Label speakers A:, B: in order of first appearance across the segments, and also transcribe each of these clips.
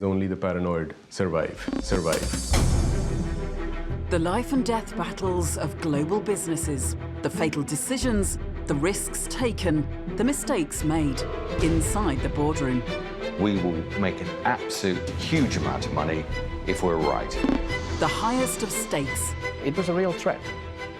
A: Only the paranoid survive.
B: The life and death battles of global businesses, the fatal decisions, the risks taken, the mistakes made inside the boardroom.
C: We will make an absolute huge amount of money if we're right.
B: The highest of stakes.
D: It was a real threat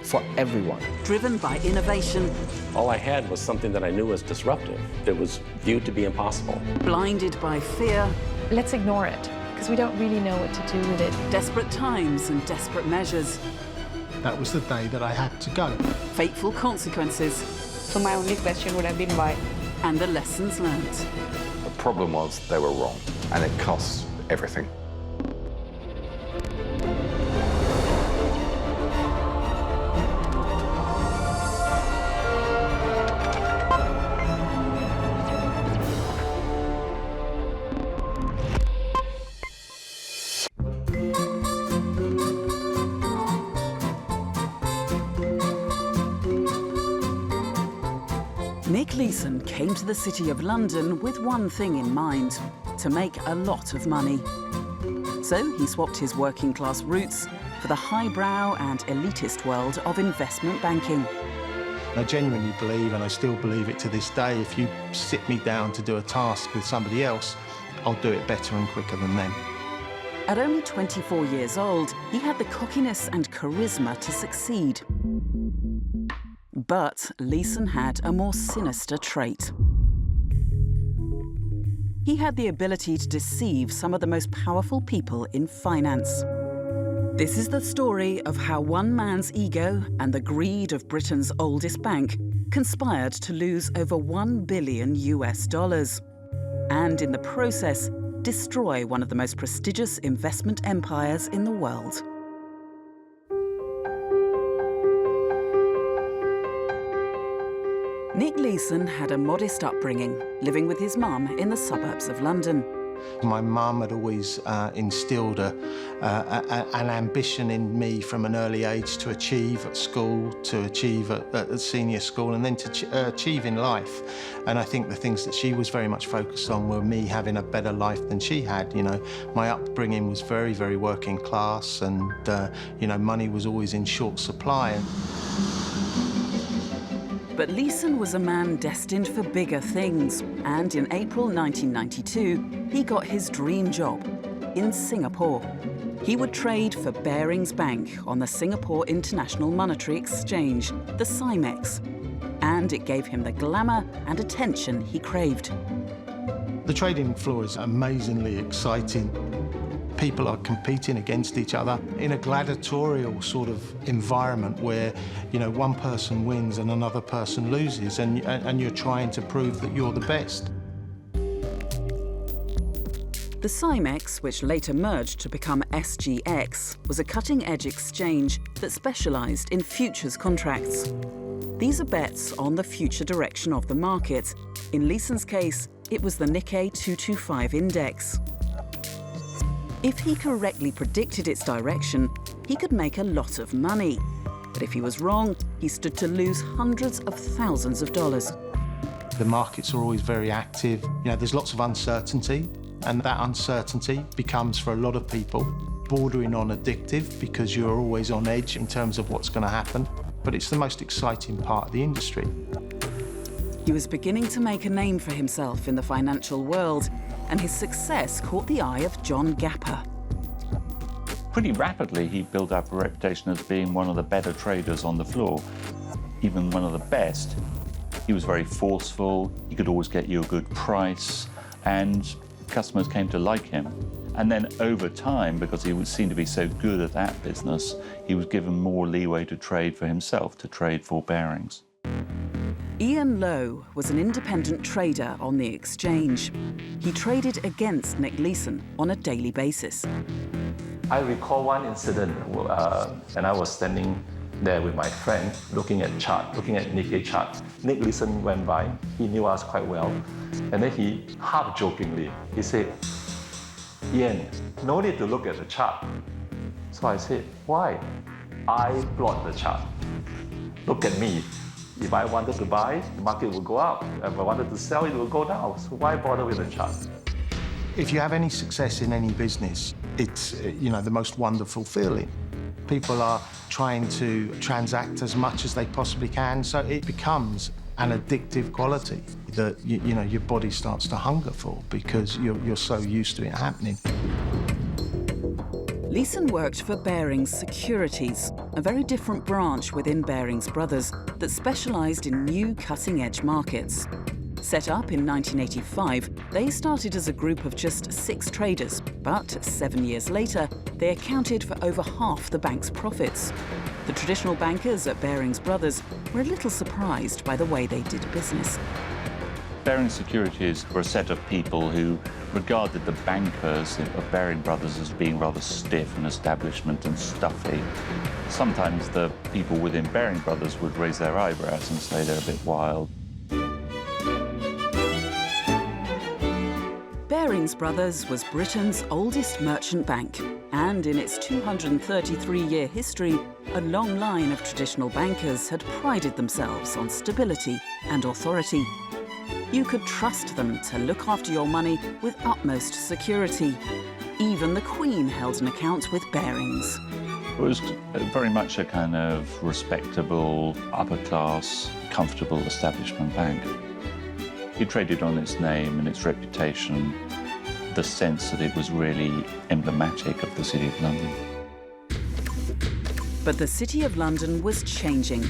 D: for everyone.
B: Driven by innovation.
E: All I had was something that I knew was disruptive, that was viewed to be impossible.
B: Blinded by fear.
F: Let's ignore it, because we don't really know what to do with it.
B: Desperate times and desperate measures.
G: That was the day that I had to go.
B: Fateful consequences.
H: So my only question would have been why?
B: And the lessons learned.
C: The problem was they were wrong, and it costs everything.
B: Nick Leeson came to the City of London with one thing in mind: to make a lot of money. So he swapped his working-class roots for the highbrow and elitist world of investment banking.
G: I genuinely believe, and I still believe it to this day, if you sit me down to do a task with somebody else, I'll do it better and quicker than them.
B: At only 24 years old, he had the cockiness and charisma to succeed. But Leeson had a more sinister trait. He had the ability to deceive some of the most powerful people in finance. This is the story of how one man's ego and the greed of Britain's oldest bank conspired to lose over $1 billion US, and in the process, destroy one of the most prestigious investment empires in the world. Nick Leeson had a modest upbringing, living with his mum in the suburbs of London.
G: My mum had always instilled an ambition in me from an early age to achieve at school, to achieve at senior school, and then to achieve in life. And I think the things that she was very much focused on were me having a better life than she had. You know, my upbringing was very, very working class, and you know, money was always in short supply.
B: But Leeson was a man destined for bigger things, and in April 1992, he got his dream job in Singapore. He would trade for Barings Bank on the Singapore International Monetary Exchange, the SIMEX, and it gave him the glamour and attention he craved.
G: The trading floor is amazingly exciting. People are competing against each other in a gladiatorial sort of environment where, you know, one person wins and another person loses, and you're trying to prove that you're the best.
B: The SIMEX, which later merged to become SGX, was a cutting-edge exchange that specialised in futures contracts. These are bets on the future direction of the market. In Leeson's case, it was the Nikkei 225 index. If he correctly predicted its direction, he could make a lot of money. But if he was wrong, he stood to lose hundreds of thousands of dollars.
G: The markets are always very active. You know, there's lots of uncertainty, and that uncertainty becomes, for a lot of people, bordering on addictive, because you're always on edge in terms of what's going to happen. But it's the most exciting part of the industry.
B: He was beginning to make a name for himself in the financial world, and his success caught the eye of John Gapper.
I: Pretty rapidly, he built up a reputation as being one of the better traders on the floor, even one of the best. He was very forceful, he could always get you a good price, and customers came to like him. And then over time, because he seemed to be so good at that business, he was given more leeway to trade for himself, to trade for Barings.
B: Ian Lowe was an independent trader on the exchange. He traded against Nick Leeson on a daily basis.
J: I recall one incident, and I was standing there with my friend looking at Nikkei chart. Nick Leeson went by, he knew us quite well, and then he, half jokingly, he said, "Ian, no need to look at the chart." So I said, "Why?" "I plot the chart. Look at me. If I wanted to buy, the market would go up. If I wanted to sell, it would go down. So why bother with the chart?"
G: If you have any success in any business, it's, you know, the most wonderful feeling. People are trying to transact as much as they possibly can, so it becomes an addictive quality that, you know, your body starts to hunger for because you're so used to it happening.
B: Leeson worked for Barings Securities, a very different branch within Barings Brothers that specialised in new cutting-edge markets. Set up in 1985, they started as a group of just 6 traders, but 7 years later, they accounted for over half the bank's profits. The traditional bankers at Barings Brothers were a little surprised by the way they did business.
I: Barings Securities were a set of people who regarded the bankers of Baring Brothers as being rather stiff and establishment and stuffy. Sometimes the people within Baring Brothers would raise their eyebrows and say they're a bit wild.
B: Barings Brothers was Britain's oldest merchant bank, and in its 233-year history, a long line of traditional bankers had prided themselves on stability and authority. You could trust them to look after your money with utmost security. Even the Queen held an account with Barings.
I: It was very much a kind of respectable, upper-class, comfortable establishment bank. It traded on its name and its reputation, the sense that it was really emblematic of the City of London.
B: But the City of London was changing.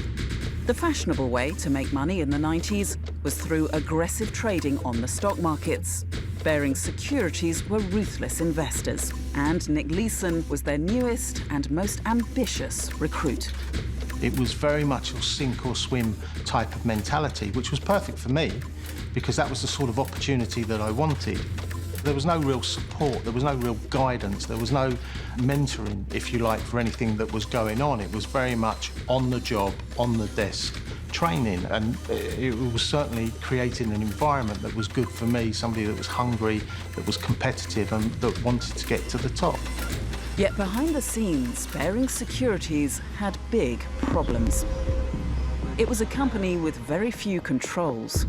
B: The fashionable way to make money in the 90s was through aggressive trading on the stock markets. Barings Securities were ruthless investors, and Nick Leeson was their newest and most ambitious recruit.
G: It was very much a sink or swim type of mentality, which was perfect for me because that was the sort of opportunity that I wanted. There was no real support, there was no real guidance, there was no mentoring, if you like, for anything that was going on. It was very much on the job, on the desk training, and it was certainly creating an environment that was good for me, somebody that was hungry, that was competitive and that wanted to get to the top.
B: Yet behind the scenes, Barings Securities had big problems. It was a company with very few controls.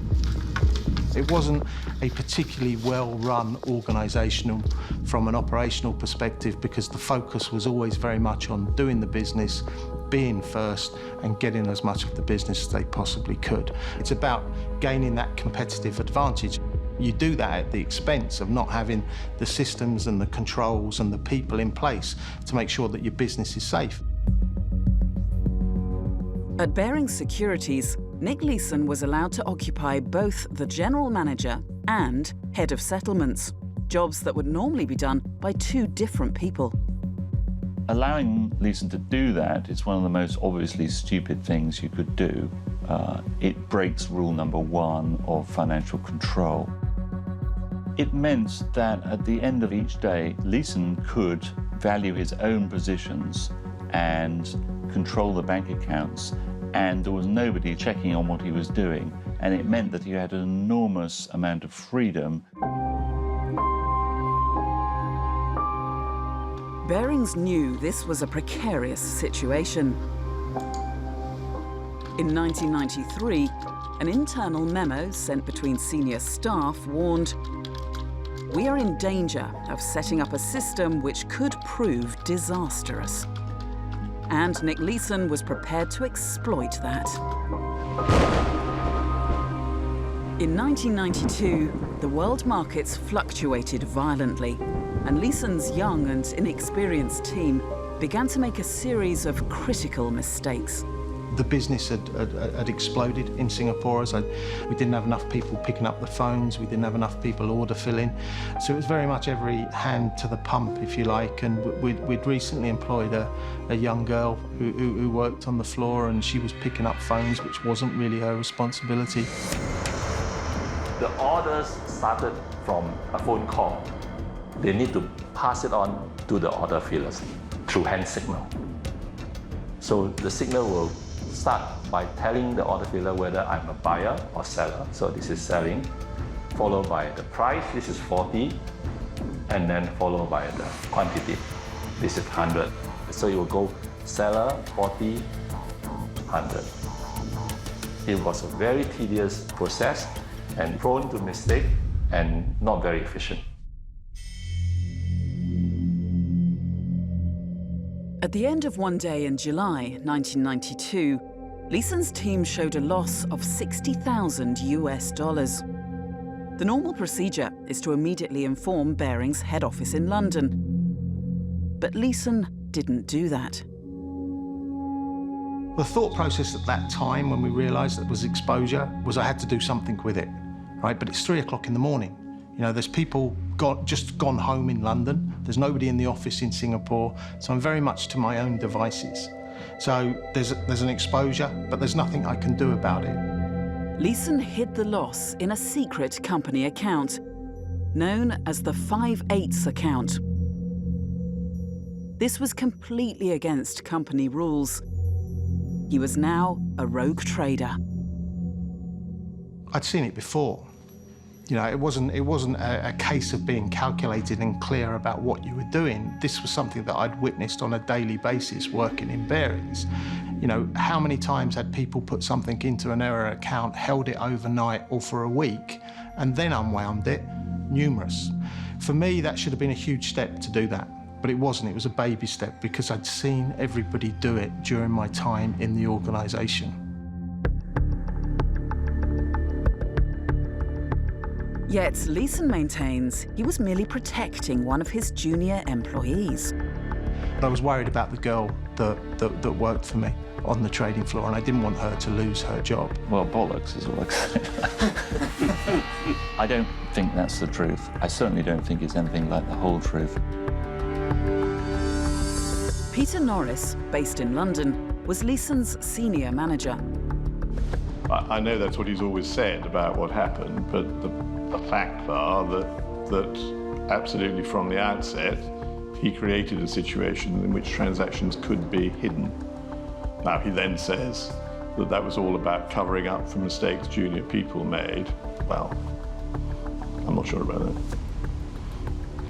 G: It wasn't a particularly well-run organisation from an operational perspective because the focus was always very much on doing the business, being first and getting as much of the business as they possibly could. It's about gaining that competitive advantage. You do that at the expense of not having the systems and the controls and the people in place to make sure that your business is safe.
B: At Barings Securities, Nick Leeson was allowed to occupy both the general manager and head of settlements, jobs that would normally be done by 2 different people.
I: Allowing Leeson to do that is one of the most obviously stupid things you could do. It breaks rule number 1 of financial control. It meant that at the end of each day, Leeson could value his own positions and control the bank accounts, and there was nobody checking on what he was doing, and it meant that he had an enormous amount of freedom.
B: Barings knew this was a precarious situation. In 1993, an internal memo sent between senior staff warned, "We are in danger of setting up a system which could prove disastrous." And Nick Leeson was prepared to exploit that. In 1992, the world markets fluctuated violently, and Leeson's young and inexperienced team began to make a series of critical mistakes.
G: The business had exploded in Singapore. We didn't have enough people picking up the phones, we didn't have enough people order filling. So it was very much every hand to the pump, if you like, and we'd recently employed a young girl who worked on the floor, and she was picking up phones, which wasn't really her responsibility.
J: The orders started from a phone call. They need to pass it on to the order fillers through hand signal. So the signal will start by telling the order filler whether I'm a buyer or seller. So this is selling, followed by the price, this is 40, and then followed by the quantity, this is 100. So it will go seller, 40, 100. It was a very tedious process and prone to mistake and not very efficient.
B: At the end of one day in July 1992, Leeson's team showed a loss of $60,000 US. The normal procedure is to immediately inform Barings' head office in London. But Leeson didn't do that.
G: The thought process at that time, when we realised that was exposure, was I had to do something with it, right? But it's 3 o'clock in the morning. You know, there's people just gone home in London. There's nobody in the office in Singapore. So I'm very much to my own devices. So there's an exposure, but there's nothing I can do about it.
B: Leeson hid the loss in a secret company account, known as the 5/8 account. This was completely against company rules. He was now a rogue trader.
G: I'd seen it before. You know, it wasn't a case of being calculated and clear about what you were doing. This was something that I'd witnessed on a daily basis working in Barings. You know, how many times had people put something into an error account, held it overnight or for a week, and then unwound it? Numerous. For me, that should have been a huge step to do that. But it wasn't. It was a baby step because I'd seen everybody do it during my time in the organisation.
B: Yet Leeson maintains he was merely protecting one of his junior employees.
G: I was worried about the girl that worked for me on the trading floor, and I didn't want her to lose her job.
I: Well, bollocks is all I can say. I don't think that's the truth. I certainly don't think it's anything like the whole truth.
B: Peter Norris, based in London, was Leeson's senior manager.
K: I know that's what he's always said about what happened, but the facts are that absolutely from the outset, he created a situation in which transactions could be hidden. Now, he then says that that was all about covering up for mistakes junior people made. Well, I'm not sure about that,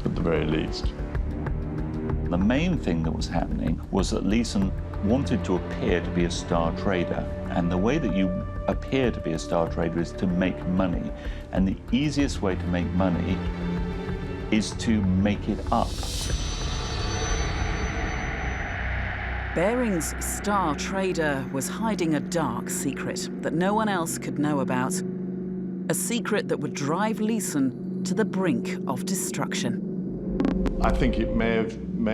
K: at the very least.
I: The main thing that was happening was that Leeson wanted to appear to be a star trader. And the way that you appear to be a star trader is to make money. And the easiest way to make money is to make it up.
B: Barings' star trader was hiding a dark secret that no one else could know about. A secret that would drive Leeson to the brink of destruction.
K: I think it may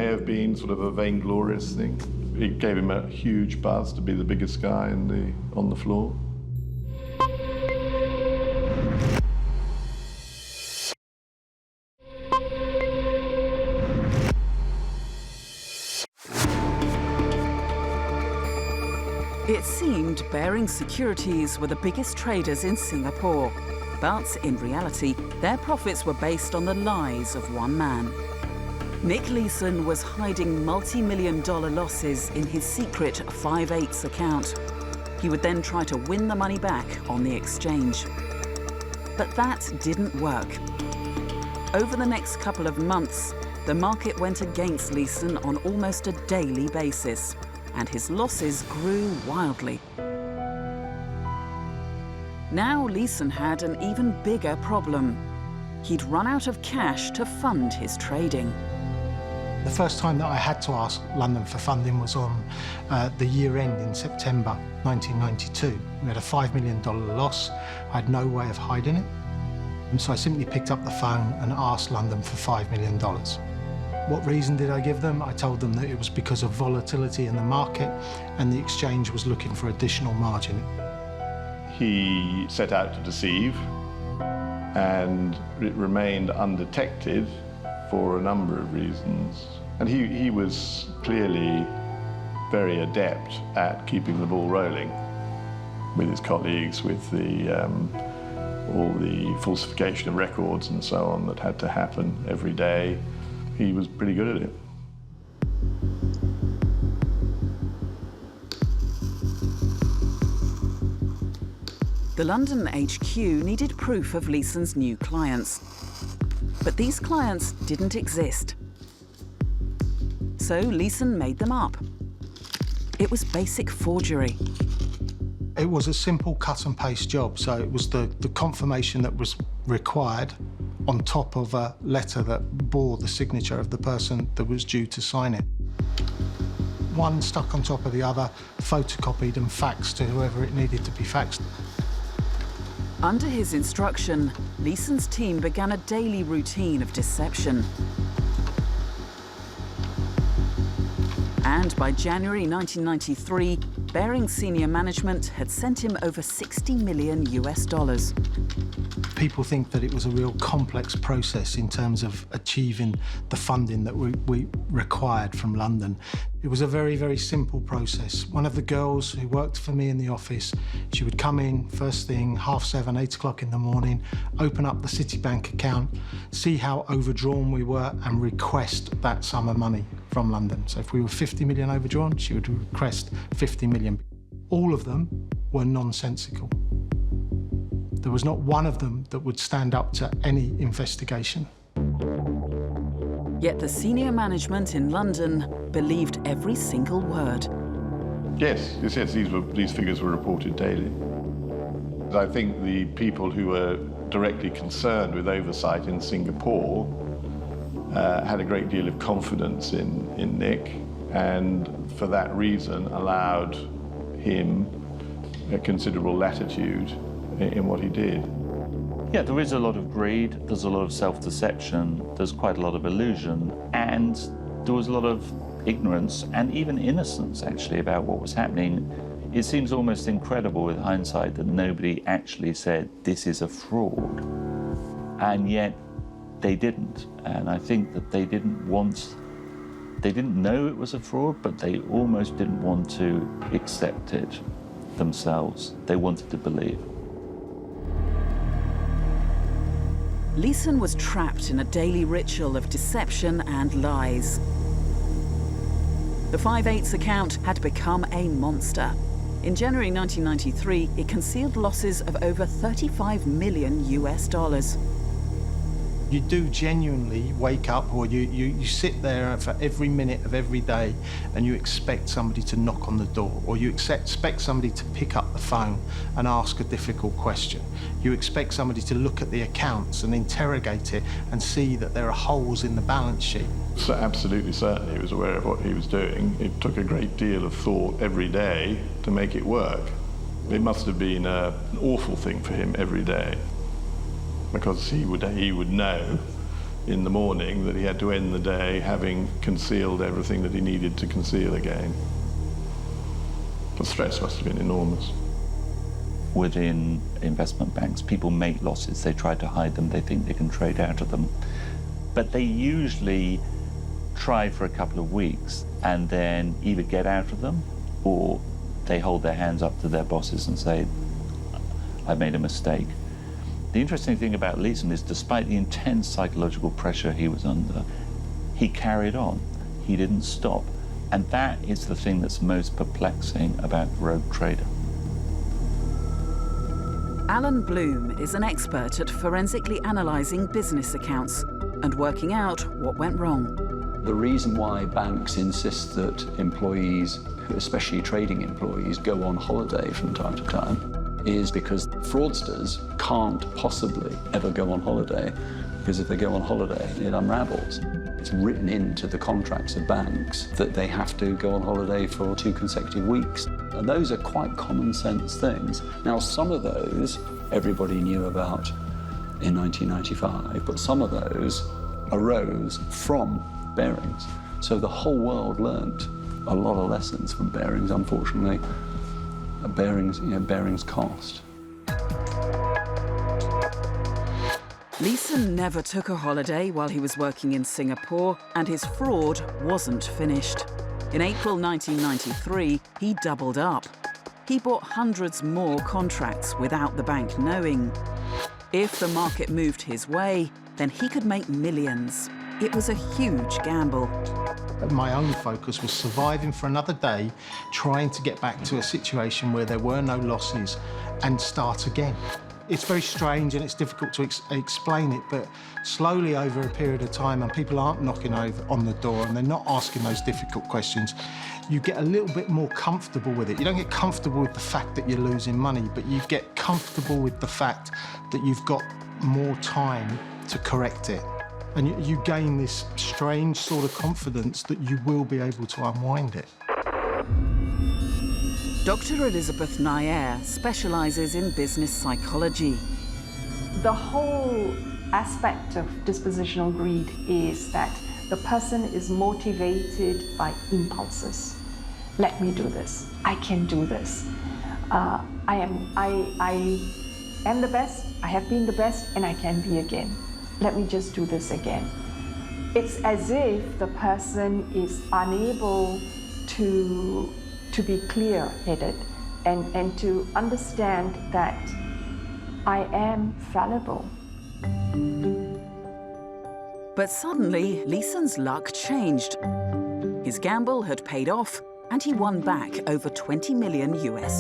K: have been sort of a vainglorious thing. It gave him a huge buzz to be the biggest guy on the floor.
B: It seemed Barings Securities were the biggest traders in Singapore. But in reality, their profits were based on the lies of one man. Nick Leeson was hiding multi-million-dollar losses in his secret 5/8 account. He would then try to win the money back on the exchange. But that didn't work. Over the next couple of months, the market went against Leeson on almost a daily basis, and his losses grew wildly. Now Leeson had an even bigger problem. He'd run out of cash to fund his trading.
G: The first time that I had to ask London for funding was on the year end in September 1992. We had a $5 million loss. I had no way of hiding it. And so I simply picked up the phone and asked London for $5 million. What reason did I give them? I told them that it was because of volatility in the market and the exchange was looking for additional margin.
K: He set out to deceive, and it remained undetected for a number of reasons. And he was clearly very adept at keeping the ball rolling with his colleagues, with all the falsification of records and so on that had to happen every day. He was pretty good at it.
B: The London HQ needed proof of Leeson's new clients. But these clients didn't exist. So Leeson made them up. It was basic forgery.
G: It was a simple cut and paste job, so it was the confirmation that was required on top of a letter that bore the signature of the person that was due to sign it. one stuck on top of the other, photocopied and faxed to whoever it needed to be faxed.
B: Under his instruction, Leeson's team began a daily routine of deception. And by January 1993, Barings senior management had sent him over $60 million.
G: People think that it was a real complex process in terms of achieving the funding that we required from London. It was a very, very simple process. One of the girls who worked for me in the office, she would come in first thing, 7:30, 8 o'clock in the morning, open up the Citibank account, see how overdrawn we were and request that sum of money from London. So if we were 50 million overdrawn, she would request 50 million. All of them were nonsensical. There was not one of them that would stand up to any investigation.
B: Yet the senior management in London believed every single word.
K: Yes, these figures were reported daily. I think the people who were directly concerned with oversight in Singapore had a great deal of confidence in Nick, and for that reason allowed him a considerable latitude in what he did.
I: Yeah, there is a lot of greed, there's a lot of self-deception, there's quite a lot of illusion, and there was a lot of ignorance and even innocence, actually, about what was happening. It seems almost incredible with hindsight that nobody actually said, this is a fraud. And yet, they didn't. And I think that they didn't know it was a fraud, but they almost didn't want to accept it themselves. They wanted to believe.
B: Leeson was trapped in a daily ritual of deception and lies. The 5/8 account had become a monster. In January 1993, it concealed losses of over $35 million.
G: You do genuinely wake up, or you sit there for every minute of every day and you expect somebody to knock on the door, or you expect somebody to pick up the phone and ask a difficult question. You expect somebody to look at the accounts and interrogate it and see that there are holes in the balance sheet.
K: So absolutely certain he was aware of what he was doing. It took a great deal of thought every day to make it work. It must have been an awful thing for him every day, because he would know in the morning that he had to end the day having concealed everything that he needed to conceal again. The stress must have been enormous.
I: Within investment banks, people make losses, they try to hide them, they think they can trade out of them. But they usually try for a couple of weeks and then either get out of them or they hold their hands up to their bosses and say, I made a mistake. The interesting thing about Leeson is, despite the intense psychological pressure he was under, he carried on. He didn't stop. And that is the thing that's most perplexing about the rogue trader.
B: Alan Bloom is an expert at forensically analysing business accounts and working out what went wrong.
L: The reason why banks insist that employees, especially trading employees, go on holiday from time to time is because fraudsters can't possibly ever go on holiday, because if they go on holiday, it unravels. It's written into the contracts of banks that they have to go on holiday for 2 consecutive weeks. And those are quite common sense things. Now, some of those everybody knew about in 1995, but some of those arose from Barings. So the whole world learnt a lot of lessons from Barings, unfortunately. Barings cost.
B: Leeson never took a holiday while he was working in Singapore, and his fraud wasn't finished. In April 1993, he doubled up. He bought hundreds more contracts without the bank knowing. If the market moved his way, then he could make millions. It was a huge gamble.
G: My own focus was surviving for another day, trying to get back to a situation where there were no losses and start again. It's very strange and it's difficult to explain it, but slowly over a period of time, and people aren't knocking on the door and they're not asking those difficult questions, you get a little bit more comfortable with it. You don't get comfortable with the fact that you're losing money, but you get comfortable with the fact that you've got more time to correct it. And you gain this strange sort of confidence that you will be able to unwind it.
B: Dr. Elizabeth Nair specialises in business psychology.
M: The whole aspect of dispositional greed is that the person is motivated by impulses. Let me do this. I can do this. I am the best. I have been the best, and I can be again. Let me just do this again. It's as if the person is unable to be clear-headed and to understand that I am fallible.
B: But suddenly, Leeson's luck changed. His gamble had paid off, and he won back over $20 million US.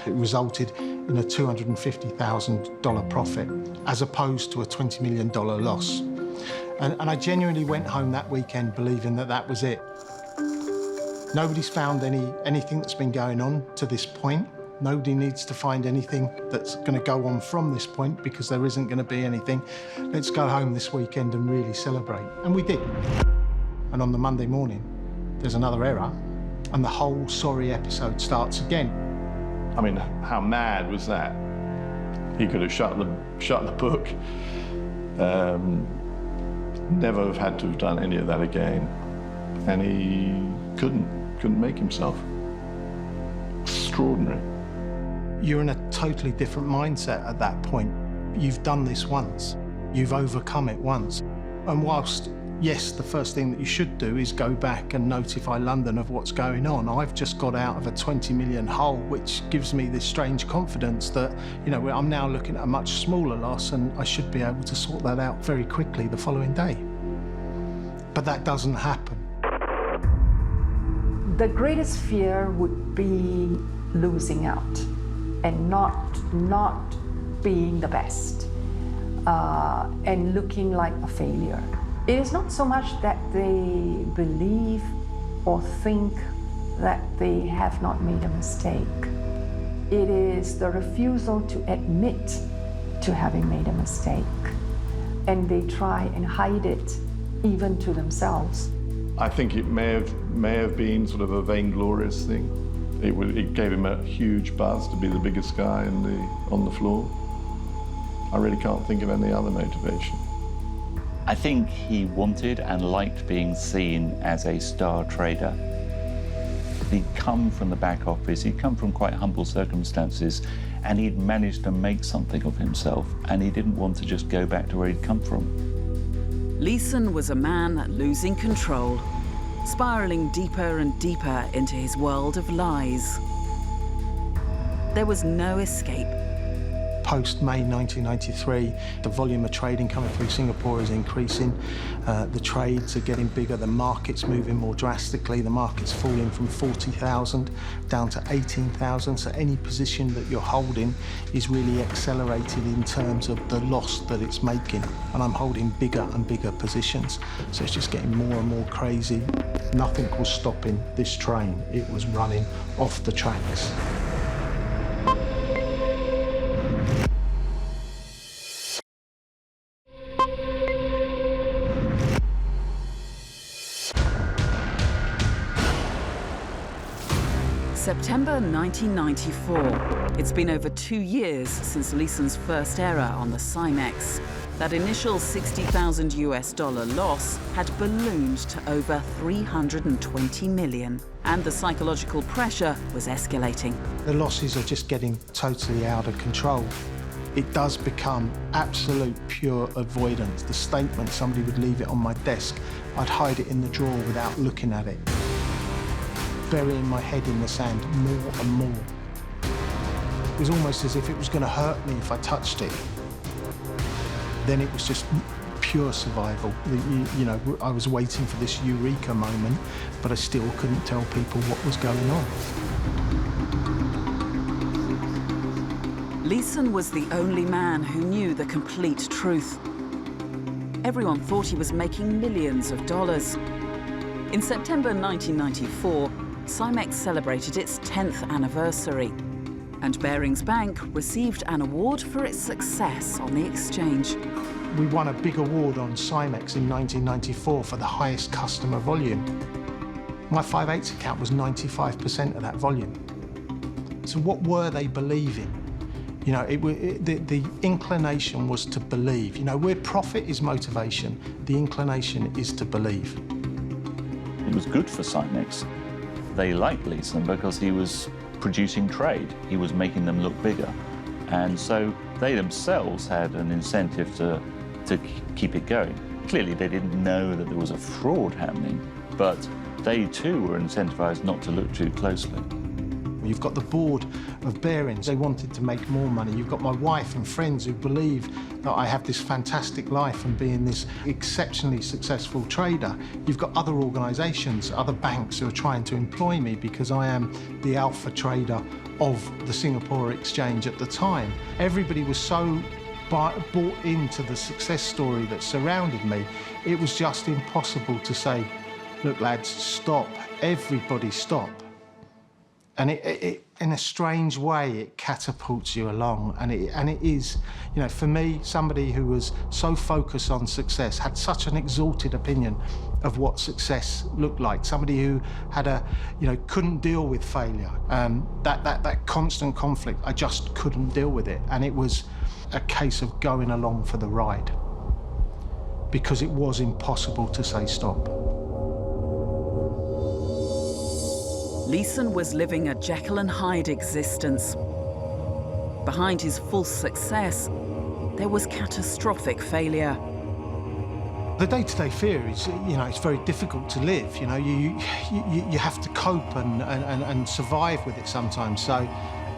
G: It resulted in a $250,000 profit, as opposed to a $20 million loss. And I genuinely went home that weekend believing that that was it. Nobody's found anything that's been going on to this point. Nobody needs to find anything that's going to go on from this point, because there isn't going to be anything. Let's go home this weekend and really celebrate. And we did. And on the Monday morning, there's another error, and the whole sorry episode starts again.
K: I mean, how mad was that? He could have shut the book. Never have had to have done any of that again. And he couldn't make himself. Extraordinary.
G: You're in a totally different mindset at that point. You've done this once. You've overcome it once. And whilst, yes, the first thing that you should do is go back and notify London of what's going on, I've just got out of a 20 million hole, which gives me this strange confidence that, you know, I'm now looking at a much smaller loss, and I should be able to sort that out very quickly the following day. But that doesn't happen.
M: The greatest fear would be losing out and not being the best and looking like a failure. It is not so much that they believe or think that they have not made a mistake. It is the refusal to admit to having made a mistake. And they try and hide it, even to themselves.
K: I think it may have been sort of a vainglorious thing. It gave him a huge buzz to be the biggest guy on the floor. I really can't think of any other motivation.
I: I think he wanted and liked being seen as a star trader. He'd come from the back office, he'd come from quite humble circumstances, and he'd managed to make something of himself, and he didn't want to just go back to where he'd come from.
B: Leeson was a man losing control, spiralling deeper and deeper into his world of lies. There was no escape.
G: Post-May 1993, the volume of trading coming through Singapore is increasing. The trades are getting bigger, the market's moving more drastically. The market's falling from 40,000 down to 18,000. So any position that you're holding is really accelerated in terms of the loss that it's making. And I'm holding bigger and bigger positions. So it's just getting more and more crazy. Nothing was stopping this train. It was running off the tracks.
B: September 1994. It's been over 2 years since Leeson's first error on the Cymex. That initial $60,000 US loss had ballooned to over 320 million, and the psychological pressure was escalating.
G: The losses are just getting totally out of control. It does become absolute pure avoidance. The statement, somebody would leave it on my desk, I'd hide it in the drawer without looking at it. Burying my head in the sand more and more. It was almost as if it was going to hurt me if I touched it. Then it was just pure survival. You know, I was waiting for this eureka moment, but I still couldn't tell people what was going on.
B: Leeson was the only man who knew the complete truth. Everyone thought he was making millions of dollars. In September 1994, Cymex celebrated its 10th anniversary, and Barings Bank received an award for its success on the exchange.
G: We won a big award on Cymex in 1994 for the highest customer volume. My 5/8 account was 95% of that volume. So what were they believing? You know, the inclination was to believe. You know, where profit is motivation, the inclination is to believe.
I: It was good for Cymex. They liked Leeson because he was producing trade. He was making them look bigger. And so they themselves had an incentive to keep it going. Clearly, they didn't know that there was a fraud happening, but they too were incentivized not to look too closely.
G: You've got the board of Barings. They wanted to make more money. You've got my wife and friends who believe that I have this fantastic life and being this exceptionally successful trader. You've got other organisations, other banks who are trying to employ me because I am the alpha trader of the Singapore exchange at the time. Everybody was so bought into the success story that surrounded me, it was just impossible to say, look lads, stop, everybody stop. And it in a strange way, it catapults you along. And it is, you know, for me, somebody who was so focused on success, had such an exalted opinion of what success looked like. Somebody who had couldn't deal with failure. That constant conflict, I just couldn't deal with it. And it was a case of going along for the ride because it was impossible to say stop.
B: Leeson was living a Jekyll and Hyde existence. Behind his false success, there was catastrophic failure.
G: The day-to-day fear is, you know, it's very difficult to live. You know, you have to cope and survive with it sometimes. So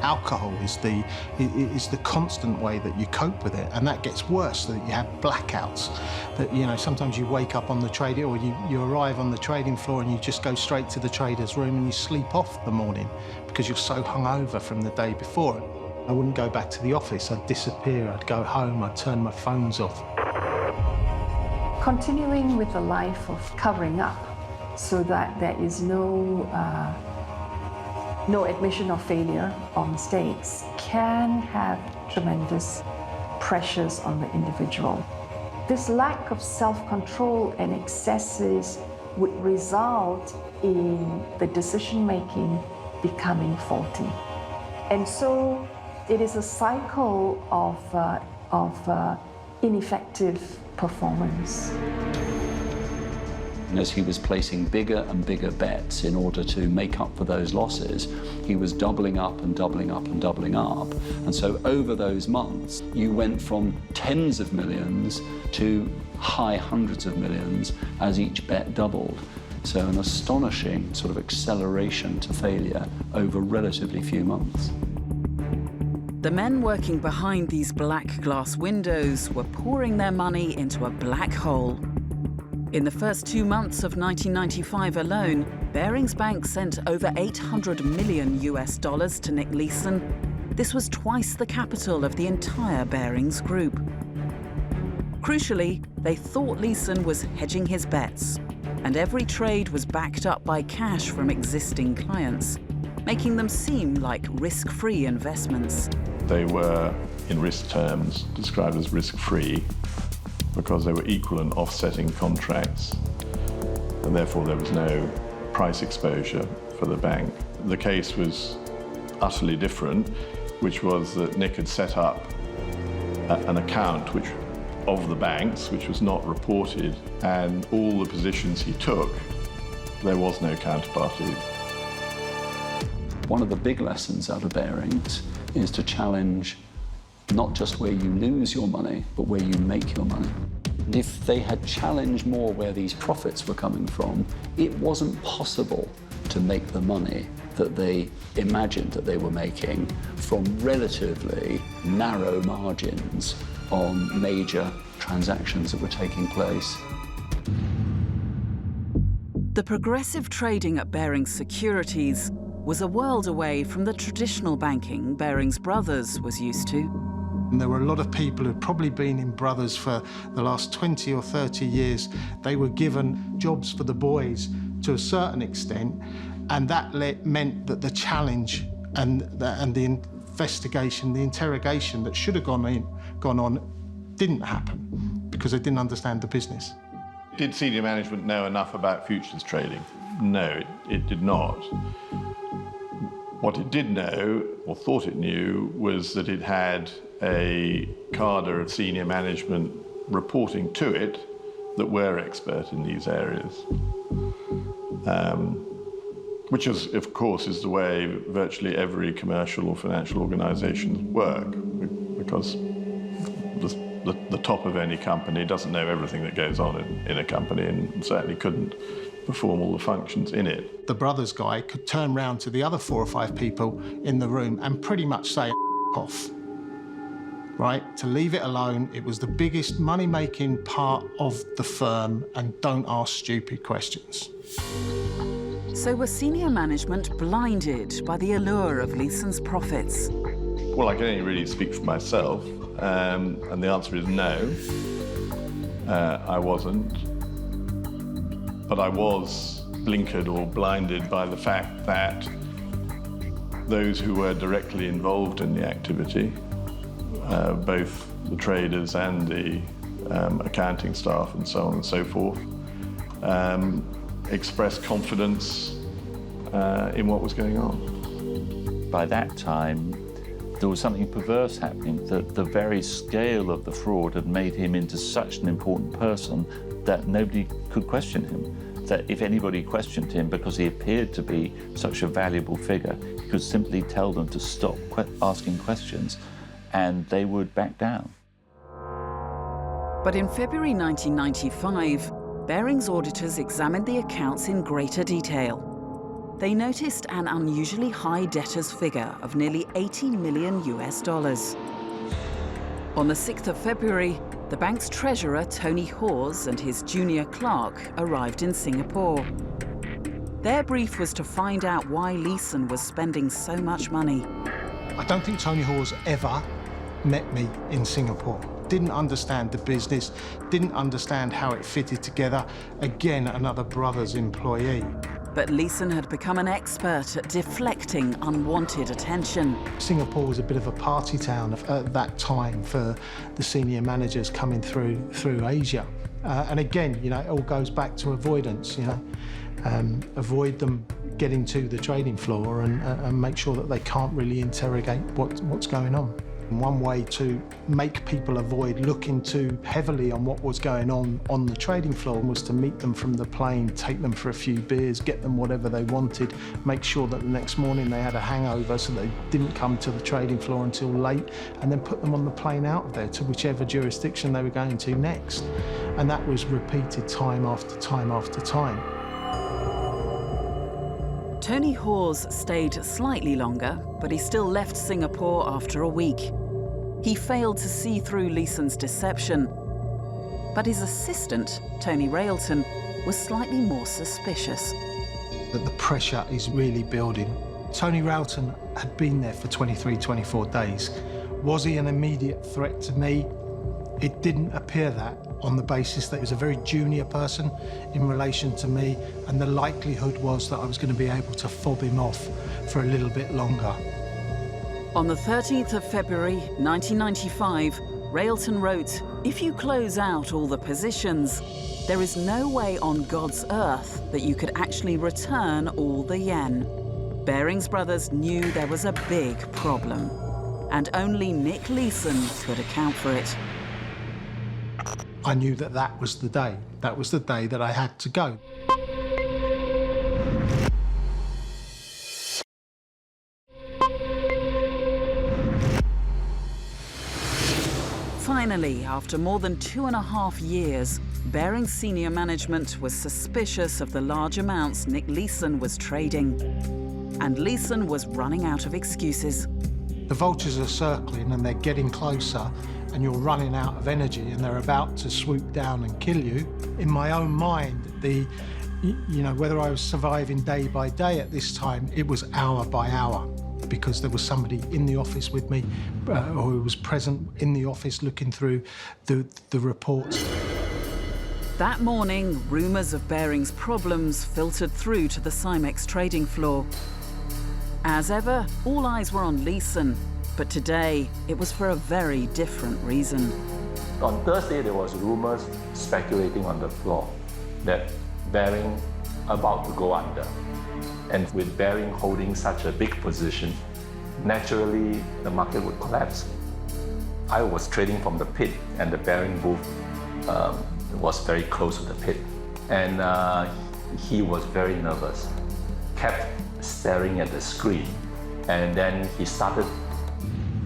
G: alcohol is the constant way that you cope with it, and that gets worse so that you have blackouts. That, you know, sometimes you wake up on the trading, or you arrive on the trading floor and you just go straight to the trader's room and you sleep off the morning because you're so hungover from the day before. I wouldn't go back to the office. I'd disappear. I'd go home. I'd turn my phones off.
M: Continuing with a life of covering up so that there is no admission of failure or mistakes can have tremendous pressures on the individual. This lack of self-control and excesses would result in the decision-making becoming faulty. And so it is a cycle of ineffective performance.
L: And as he was placing bigger and bigger bets in order to make up for those losses, he was doubling up and doubling up and doubling up. And so over those months, you went from tens of millions to high hundreds of millions as each bet doubled. So an astonishing sort of acceleration to failure over relatively few months.
B: The men working behind these black glass windows were pouring their money into a black hole. In the first 2 months of 1995 alone, Barings Bank sent over $800 million to Nick Leeson. This was twice the capital of the entire Barings Group. Crucially, they thought Leeson was hedging his bets, and every trade was backed up by cash from existing clients, making them seem like risk-free investments.
K: They were, in risk terms, described as risk-free because they were equal and offsetting contracts, and therefore there was no price exposure for the bank. The case was utterly different, which was that Nick had set up an account of the banks, which was not reported, and all the positions he took, there was no counterparty.
L: One of the big lessons out of Barings is to challenge not just where you lose your money, but where you make your money. And if they had challenged more where these profits were coming from, it wasn't possible to make the money that they imagined that they were making from relatively narrow margins on major transactions that were taking place.
B: The progressive trading at Barings Securities was a world away from the traditional banking Barings Brothers was used to.
G: And there were a lot of people who'd probably been in Brothers for the last 20 or 30 years. They were given jobs for the boys to a certain extent, and that meant that the challenge and the investigation, the interrogation that should have gone on didn't happen because they didn't understand the business.
K: Did senior management know enough about futures trading? no, it did not. What it did know, or thought it knew, was that it had a cadre of senior management reporting to it that were expert in these areas. Which is, of course, is the way virtually every commercial or financial organisation work, because the top of any company doesn't know everything that goes on in a company, and certainly couldn't perform all the functions in it.
G: The brothers guy could turn round to the other 4 or 5 people in the room and pretty much say, off. Right? To leave it alone. It was the biggest money-making part of the firm, and don't ask stupid questions.
B: So were senior management blinded by the allure of Leeson's profits?
K: Well, I can only really speak for myself, and the answer is no. I wasn't. But I was blinkered or blinded by the fact that those who were directly involved in the activity, both the traders and the accounting staff and so on and so forth, expressed confidence in what was going on.
I: By that time, there was something perverse happening, that the very scale of the fraud had made him into such an important person that nobody could question him. That if anybody questioned him because he appeared to be such a valuable figure, he could simply tell them to stop asking questions and they would back down.
B: But in February 1995, Barings auditors examined the accounts in greater detail. They noticed an unusually high debtors figure of nearly $80 million. On the 6th of February, the bank's treasurer, Tony Hawes, and his junior clerk arrived in Singapore. Their brief was to find out why Leeson was spending so much money.
G: I don't think Tony Hawes ever met me in Singapore. Didn't understand the business, didn't understand how it fitted together. Again, another brothers employee.
B: But Leeson had become an expert at deflecting unwanted attention.
G: Singapore was a bit of a party town at that time for the senior managers coming through Asia. And again, you know, it all goes back to avoidance, you know. Avoid them getting to the trading floor and make sure that they can't really interrogate what's going on. One way to make people avoid looking too heavily on what was going on the trading floor was to meet them from the plane, take them for a few beers, get them whatever they wanted, make sure that the next morning they had a hangover so they didn't come to the trading floor until late, and then put them on the plane out of there to whichever jurisdiction they were going to next. And that was repeated time after time after time.
B: Tony Hawes stayed slightly longer, but he still left Singapore after a week. He failed to see through Leeson's deception. But his assistant, Tony Railton, was slightly more suspicious.
G: That the pressure is really building. Tony Railton had been there for 23, 24 days. Was he an immediate threat to me? It didn't appear that, on the basis that he was a very junior person in relation to me, and the likelihood was that I was going to be able to fob him off for a little bit longer.
B: On the 13th of February 1995, Railton wrote, "If you close out all the positions, there is no way on God's earth that you could actually return all the yen." Barings brothers knew there was a big problem, and only Nick Leeson could account for it.
G: I knew that that was the day. That was the day that I had to go.
B: Finally, after more than 2.5 years, Barings senior management was suspicious of the large amounts Nick Leeson was trading. And Leeson was running out of excuses.
G: The vultures are circling and they're getting closer, and you're running out of energy and they're about to swoop down and kill you. In my own mind, whether I was surviving day by day at this time, it was hour by hour, because there was somebody in the office with me or who was present in the office looking through the reports.
B: That morning, rumours of Barings' problems filtered through to the Cymex trading floor. As ever, all eyes were on Leeson, but today it was for a very different reason.
J: On Thursday, there was rumours speculating on the floor that Barings about to go under. And with Barings holding such a big position, naturally the market would collapse. I was trading from the pit, and the Barings booth was very close to the pit. And he was very nervous, kept staring at the screen. And then he started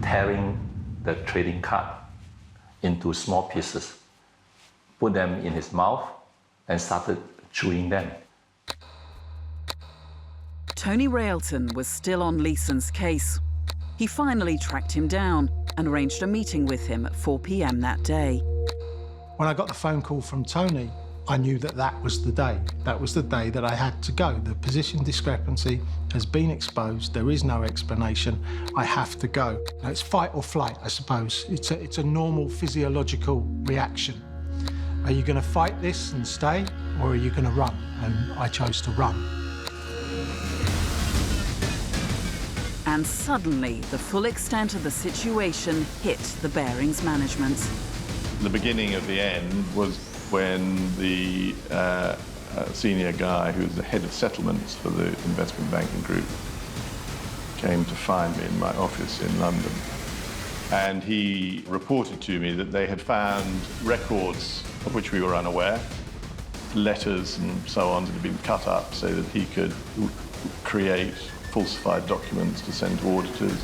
J: tearing the trading card into small pieces, put them in his mouth, and started chewing them.
B: Tony Railton was still on Leeson's case. He finally tracked him down and arranged a meeting with him at 4 p.m. that day.
G: When I got the phone call from Tony, I knew that that was the day. That was the day that I had to go. The position discrepancy has been exposed. There is no explanation. I have to go. Now, it's fight or flight, I suppose. It's a normal physiological reaction. Are you going to fight this and stay, or are you going to run? And I chose to run.
B: And suddenly, the full extent of the situation hit the Barings management.
K: The beginning of the end was when the senior guy who was the head of settlements for the investment banking group came to find me in my office in London. And he reported to me that they had found records of which we were unaware, letters and so on that had been cut up so that he could create falsified documents to send to auditors,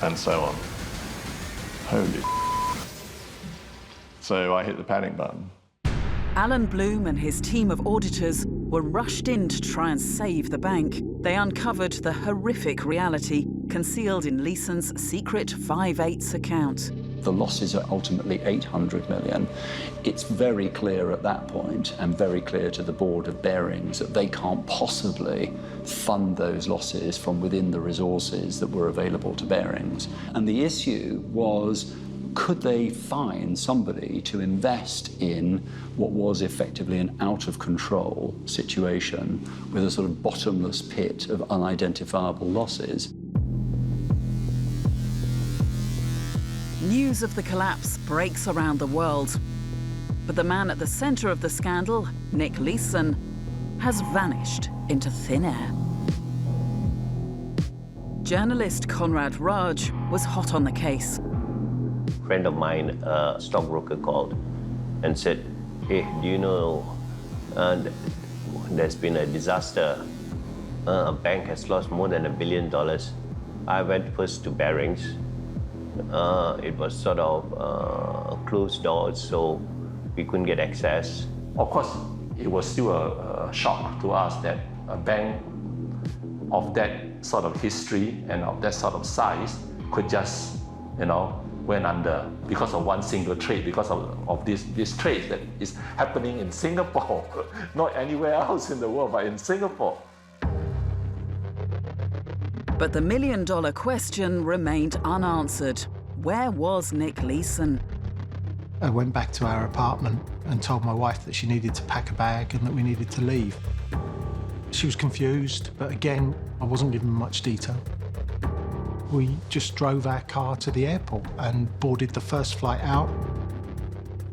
K: and so on. Holy. So I hit the panic button.
B: Alan Bloom and his team of auditors were rushed in to try and save the bank. They uncovered the horrific reality concealed in Leeson's secret 5/8 account.
L: The losses are ultimately 800 million. It's very clear at that point, and very clear to the board of Barings, that they can't possibly fund those losses from within the resources that were available to Barings. And the issue was, could they find somebody to invest in what was effectively an out-of-control situation with a sort of bottomless pit of unidentifiable losses?
B: News of the collapse breaks around the world. But the man at the centre of the scandal, Nick Leeson, has vanished into thin air. Journalist Conrad Raj was hot on the case.
N: A friend of mine, a stockbroker, called and said, "Hey, do you know there's been a disaster? A bank has lost more than $1 billion." I went first to Barings. It was sort of closed doors, so we couldn't get access.
J: Of course, it was still a shock to us that a bank of that sort of history and of that sort of size could just, went under because of one single trade, because of this trade that is happening in Singapore, not anywhere else in the world, but in Singapore.
B: But the million-dollar question remained unanswered. Where was Nick Leeson?
G: I went back to our apartment and told my wife that she needed to pack a bag and that we needed to leave. She was confused, but again, I wasn't given much detail. We just drove our car to the airport and boarded the first flight out.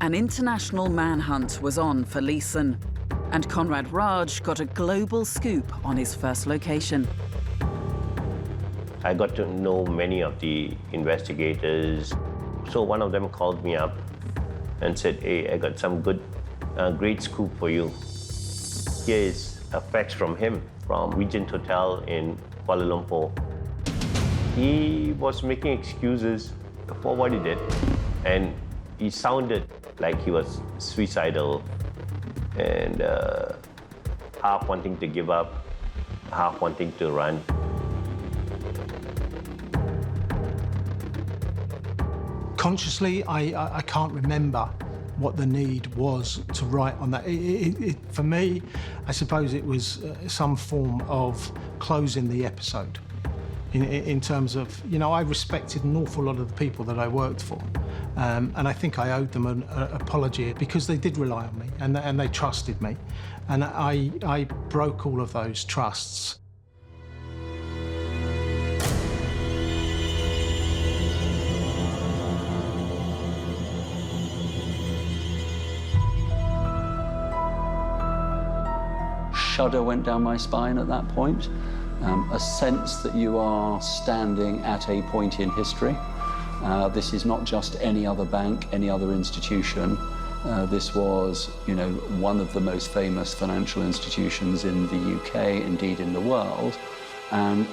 B: An international manhunt was on for Leeson, and Conrad Raj got a global scoop on his first location.
N: I got to know many of the investigators. So one of them called me up and said, "Hey, I got some great scoop for you. Here is a fax from him, from Regent Hotel in Kuala Lumpur." He was making excuses for what he did, and he sounded like he was suicidal and half wanting to give up, half wanting to run.
G: Consciously, I can't remember what the need was to write on that. For me, I suppose it was some form of closing the episode. In terms of, I respected an awful lot of the people that I worked for. And I think I owed them an apology because they did rely on me and they trusted me. And I broke all of those trusts.
L: shudder went down my spine at that point, a sense that you are standing at a point in history. This is not just any other bank, any other institution. This was, one of the most famous financial institutions in the UK, indeed in the world, and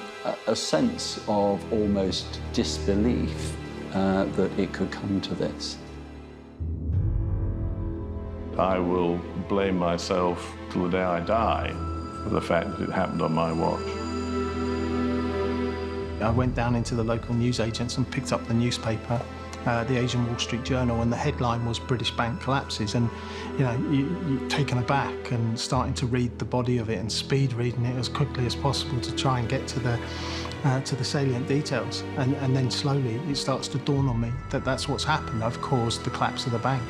L: a sense of almost disbelief that it could come to this.
K: I will blame myself till the day I die for the fact that it happened on my watch.
G: I went down into the local newsagents and picked up the newspaper, the Asian Wall Street Journal, and the headline was "British Bank Collapses." And you're taken aback and starting to read the body of it and speed reading it as quickly as possible to try and get to the salient details. And then slowly it starts to dawn on me that that's what's happened. I've caused the collapse of the bank.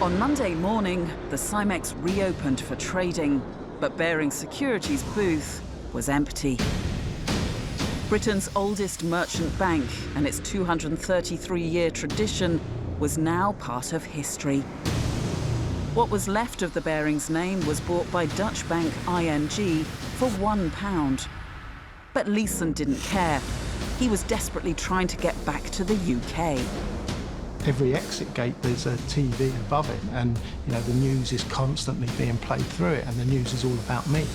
B: On Monday morning, the Cymex reopened for trading, but Barings Securities' booth was empty. Britain's oldest merchant bank and its 233-year tradition was now part of history. What was left of the Barings name was bought by Dutch bank ING for £1. But Leeson didn't care. He was desperately trying to get back to the UK.
G: Every exit gate, there's a TV above it, and the news is constantly being played through it, and the news is all about me.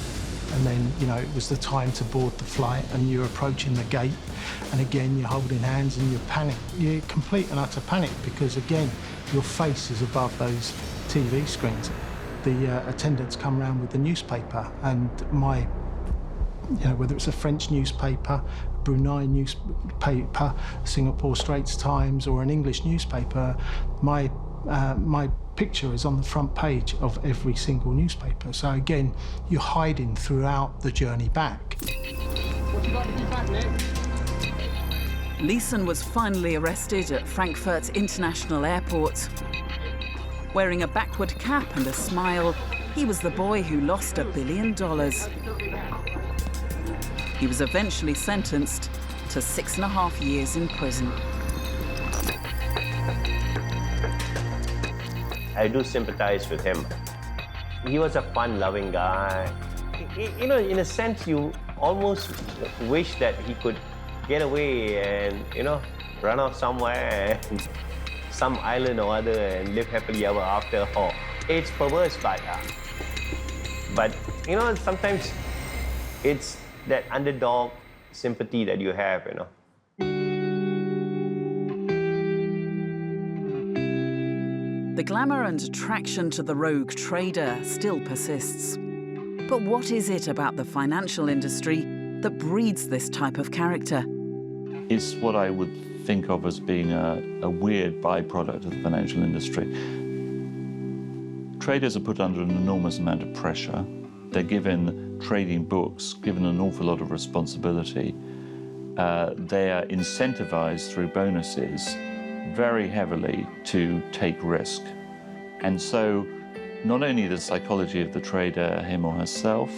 G: And then, it was the time to board the flight, and you're approaching the gate, and again, you're holding hands and you're panic. You're complete and utter panic because, again, your face is above those TV screens. The attendants come round with the newspaper, and my, whether it's a French newspaper, Brunei newspaper, Singapore Straits Times, or an English newspaper, my picture is on the front page of every single newspaper. So again, you're hiding throughout the journey back.
O: What you got to do back, Nick?
B: Leeson was finally arrested at Frankfurt International Airport. Wearing a backward cap and a smile, he was the boy who lost $1 billion. He was eventually sentenced to 6.5 years in prison.
N: I do sympathize with him. He was a fun-loving guy. In a sense, you almost wish that he could get away and, run off somewhere, some island or other, and live happily ever after. Oh, it's perverse, but sometimes it's that underdog sympathy that you have,
B: The glamour and attraction to the rogue trader still persists. But what is it about the financial industry that breeds this type of character?
I: It's what I would think of as being a weird byproduct of the financial industry. Traders are put under an enormous amount of pressure. They're given trading books, given an awful lot of responsibility. They are incentivized through bonuses very heavily to take risk. And so not only the psychology of the trader, him or herself,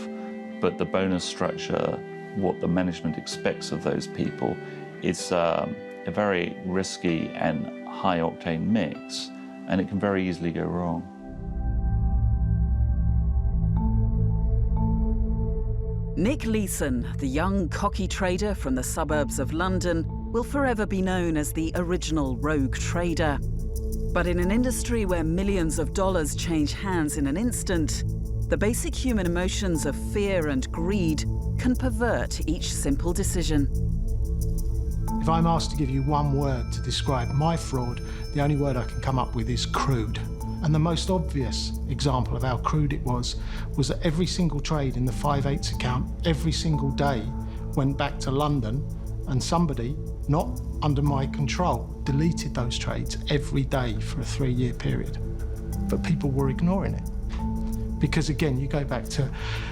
I: but the bonus structure, what the management expects of those people, it's a very risky and high-octane mix, and it can very easily go wrong.
B: Nick Leeson, the young, cocky trader from the suburbs of London, will forever be known as the original rogue trader. But in an industry where millions of dollars change hands in an instant, the basic human emotions of fear and greed can pervert each simple decision.
G: If I'm asked to give you one word to describe my fraud, the only word I can come up with is crude. And the most obvious example of how crude it was that every single trade in the 5/8 account, every single day, went back to London, and somebody, not under my control, deleted those trades every day for a 3-year period. But people were ignoring it. Because again, you go back to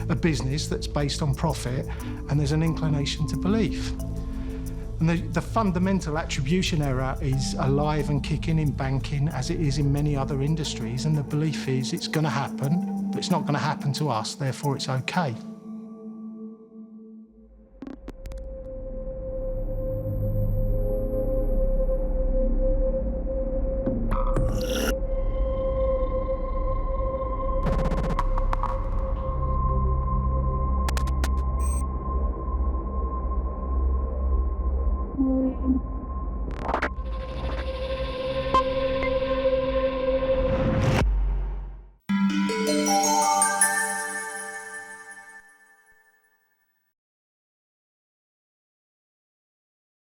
G: a business that's based on profit, and there's an inclination to belief. And the fundamental attribution error is alive and kicking in banking as it is in many other industries, and the belief is it's going to happen, but it's not going to happen to us, therefore it's okay.
P: Thank you.